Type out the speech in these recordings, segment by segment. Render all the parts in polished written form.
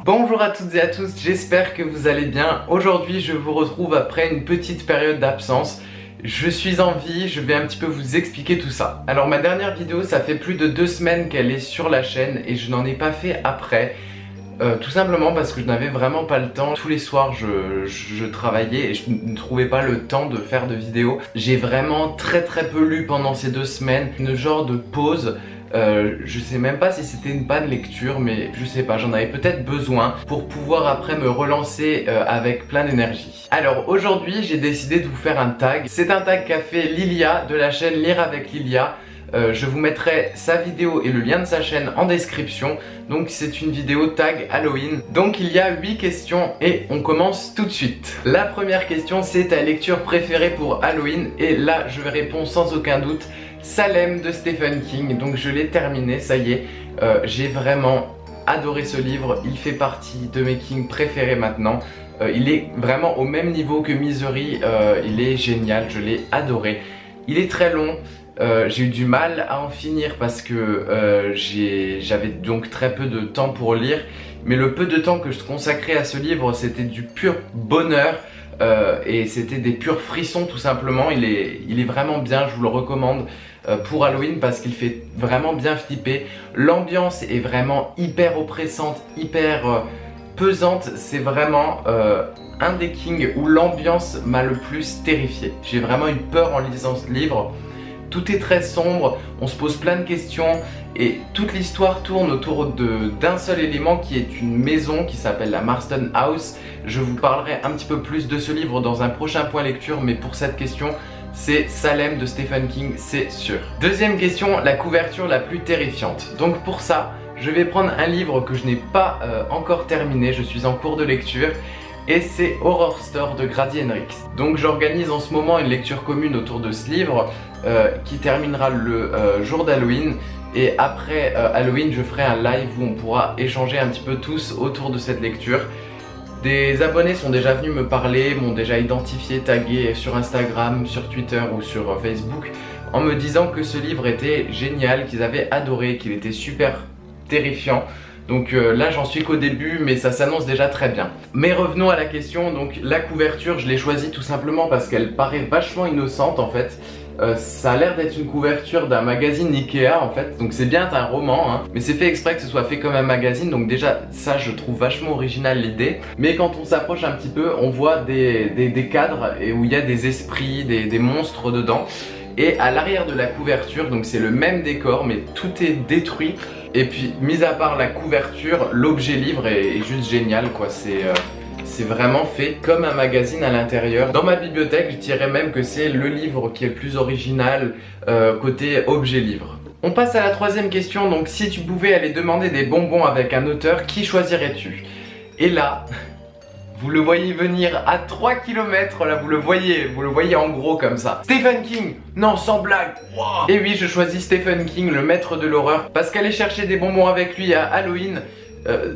Bonjour à toutes et à tous, j'espère que vous allez bien. Aujourd'hui je vous retrouve après une petite période d'absence. Je suis en vie, je vais un petit peu vous expliquer tout ça. Alors ma dernière vidéo, ça fait plus de 2 semaines qu'elle est sur la chaîne et je n'en ai pas fait après. Tout simplement parce que je n'avais vraiment pas le temps. Tous les soirs je travaillais et je ne trouvais pas le temps de faire de vidéos. J'ai vraiment très peu lu pendant ces 2 semaines, une genre de pause. Je sais même pas si c'était une panne lecture, mais je sais pas, j'en avais peut-être besoin pour pouvoir après me relancer avec plein d'énergie. Alors aujourd'hui j'ai décidé de vous faire un tag. C'est un tag qu'a fait Lilia de la chaîne Lire avec Lilia. Je vous mettrai sa vidéo et le lien de sa chaîne en description. Donc c'est une vidéo tag Halloween. Donc il y a 8 questions et on commence tout de suite. La première question, c'est ta lecture préférée pour Halloween. Et là je vais répondre sans aucun doute, Salem de Stephen King. Donc je l'ai terminé, ça y est. J'ai vraiment adoré ce livre. Il fait partie de mes King préférés maintenant. Il est vraiment au même niveau que Misery. Il est génial, je l'ai adoré. Il est très long. J'ai eu du mal à en finir parce que j'avais donc très peu de temps pour lire. Mais le peu de temps que je consacrais à ce livre, c'était du pur bonheur. Et c'était des purs frissons tout simplement. Il est vraiment bien, je vous le recommande pour Halloween parce qu'il fait vraiment bien flipper. L'ambiance est vraiment hyper oppressante, hyper pesante. C'est vraiment un des Kings où l'ambiance m'a le plus terrifié. J'ai vraiment eu peur en lisant ce livre. Tout est très sombre, on se pose plein de questions et toute l'histoire tourne autour d'un seul élément qui est une maison qui s'appelle la Marston House. Je vous parlerai un petit peu plus de ce livre dans un prochain point lecture, mais pour cette question, c'est Salem de Stephen King, c'est sûr. Deuxième question, la couverture la plus terrifiante. Donc pour ça, je vais prendre un livre que je n'ai pas encore terminé, je suis en cours de lecture. Et c'est Horror Store de Grady Hendrix. Donc j'organise en ce moment une lecture commune autour de ce livre qui terminera le jour d'Halloween. Et après Halloween, je ferai un live où on pourra échanger un petit peu tous autour de cette lecture. Des abonnés sont déjà venus me parler, m'ont déjà identifié, tagué sur Instagram, sur Twitter ou sur Facebook en me disant que ce livre était génial, qu'ils avaient adoré, qu'il était super terrifiant. Donc là j'en suis qu'au début mais ça s'annonce déjà très bien. Mais revenons à la question, donc la couverture je l'ai choisie tout simplement parce qu'elle paraît vachement innocente en fait. Ça a l'air d'être une couverture d'un magazine Ikea en fait, donc c'est bien un roman hein, mais c'est fait exprès que ce soit fait comme un magazine, donc déjà ça je trouve vachement original l'idée. Mais quand on s'approche un petit peu on voit des cadres et où il y a des esprits, des monstres dedans. Et à l'arrière de la couverture, donc c'est le même décor mais tout est détruit. Et puis mis à part la couverture, l'objet livre est juste génial quoi, c'est vraiment fait comme un magazine à l'intérieur. Dans ma bibliothèque, je dirais même que c'est le livre qui est le plus original côté objet livre. On passe à la troisième question, donc si tu pouvais aller demander des bonbons avec un auteur, qui choisirais-tu? Et là, vous le voyez venir à 3 km, là vous le voyez en gros comme ça. Stephen King, non sans blague, wow. Et oui je choisis Stephen King, le maître de l'horreur, parce qu'aller chercher des bonbons avec lui à Halloween,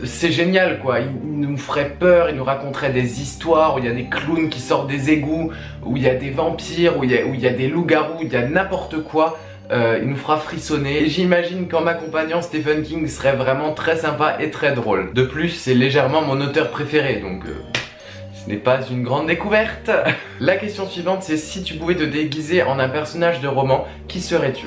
c'est génial quoi. Il nous ferait peur, il nous raconterait des histoires où il y a des clowns qui sortent des égouts, où il y a des vampires, où il y a des loups-garous, il y a n'importe quoi. Il nous fera frissonner et j'imagine qu'en m'accompagnant Stephen King serait vraiment très sympa et très drôle. De plus c'est légèrement mon auteur préféré donc ce n'est pas une grande découverte. La question suivante c'est si tu pouvais te déguiser en un personnage de roman, qui serais-tu?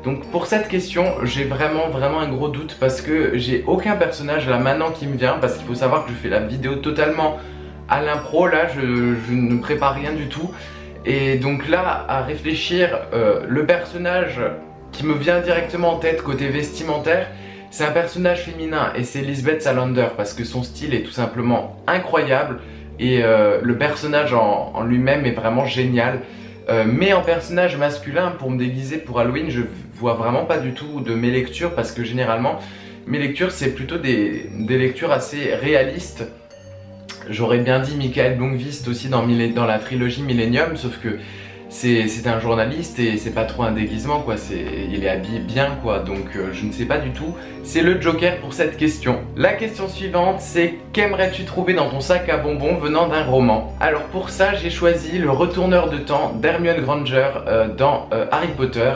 Donc pour cette question j'ai vraiment un gros doute parce que j'ai aucun personnage là maintenant qui me vient, parce qu'il faut savoir que je fais la vidéo totalement à l'impro là, je ne prépare rien du tout. Et donc là, à réfléchir, le personnage qui me vient directement en tête côté vestimentaire, c'est un personnage féminin et c'est Lisbeth Salander parce que son style est tout simplement incroyable et le personnage en lui-même est vraiment génial. Mais en personnage masculin, pour me déguiser pour Halloween, je vois vraiment pas du tout de mes lectures parce que généralement, mes lectures c'est plutôt des lectures assez réalistes. J'aurais bien dit Michael Blomqvist aussi dans la trilogie Millennium, sauf que c'est un journaliste et c'est pas trop un déguisement quoi, il est habillé bien quoi, donc je ne sais pas du tout. C'est le Joker pour cette question. La question suivante c'est qu'aimerais-tu trouver dans ton sac à bonbons venant d'un roman? Alors pour ça j'ai choisi Le Retourneur de temps d'Hermione Granger dans Harry Potter.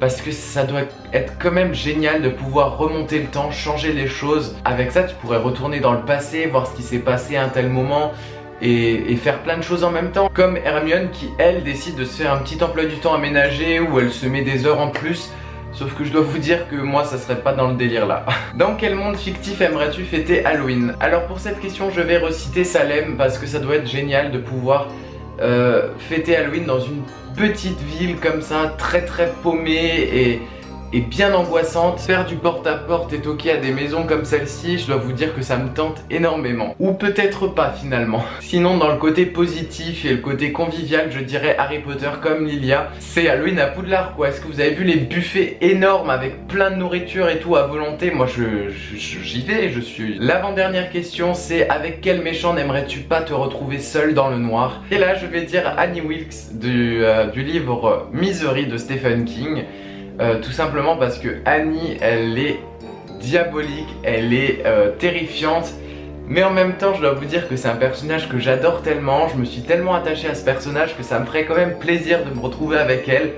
parce que ça doit être quand même génial de pouvoir remonter le temps, changer les choses. Avec ça, tu pourrais retourner dans le passé, voir ce qui s'est passé à un tel moment et faire plein de choses en même temps. Comme Hermione qui, elle, décide de se faire un petit emploi du temps aménagé où elle se met des heures en plus. Sauf que je dois vous dire que moi ça serait pas dans le délire là. Dans quel monde fictif aimerais-tu fêter Halloween? Alors pour cette question je vais reciter Salem parce que ça doit être génial de pouvoir fêter Halloween dans une petite ville comme ça, très paumée et bien angoissante. Faire du porte-à-porte et toquer à des maisons comme celle-ci, je dois vous dire que ça me tente énormément. Ou peut-être pas finalement. Sinon dans le côté positif et le côté convivial, je dirais Harry Potter comme Lilia. C'est Halloween à Poudlard quoi. Est-ce que vous avez vu les buffets énormes avec plein de nourriture et tout à volonté? Moi j'y vais, je suis... L'avant-dernière question c'est avec quel méchant n'aimerais-tu pas te retrouver seul dans le noir? Et là je vais dire Annie Wilkes du livre Misery de Stephen King. Tout simplement parce que Annie, elle est diabolique, elle est terrifiante. Mais en même temps, je dois vous dire que c'est un personnage que j'adore tellement. Je me suis tellement attaché à ce personnage que ça me ferait quand même plaisir de me retrouver avec elle.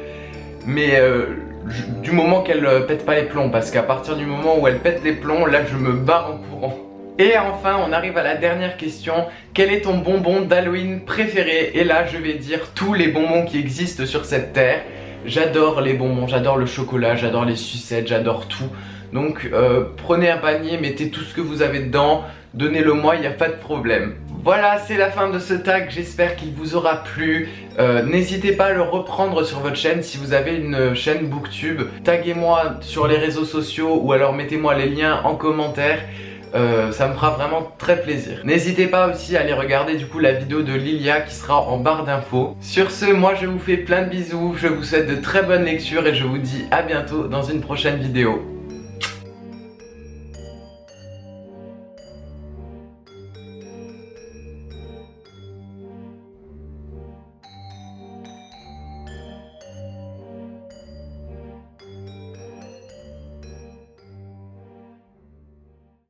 Mais du moment qu'elle pète pas les plombs, parce qu'à partir du moment où elle pète les plombs, là je me barre en courant. Et enfin, on arrive à la dernière question. Quel est ton bonbon d'Halloween préféré? Et là, je vais dire tous les bonbons qui existent sur cette terre. J'adore les bonbons, j'adore le chocolat, j'adore les sucettes, j'adore tout. Donc prenez un panier, mettez tout ce que vous avez dedans, donnez-le moi, il n'y a pas de problème. Voilà, c'est la fin de ce tag, j'espère qu'il vous aura plu. N'hésitez pas à le reprendre sur votre chaîne si vous avez une chaîne Booktube. Taguez-moi sur les réseaux sociaux ou alors mettez-moi les liens en commentaire. Ça me fera vraiment très plaisir. N'hésitez pas aussi à aller regarder du coup la vidéo de Lilia qui sera en barre d'infos. Sur ce, moi je vous fais plein de bisous, je vous souhaite de très bonnes lectures et je vous dis à bientôt dans une prochaine vidéo.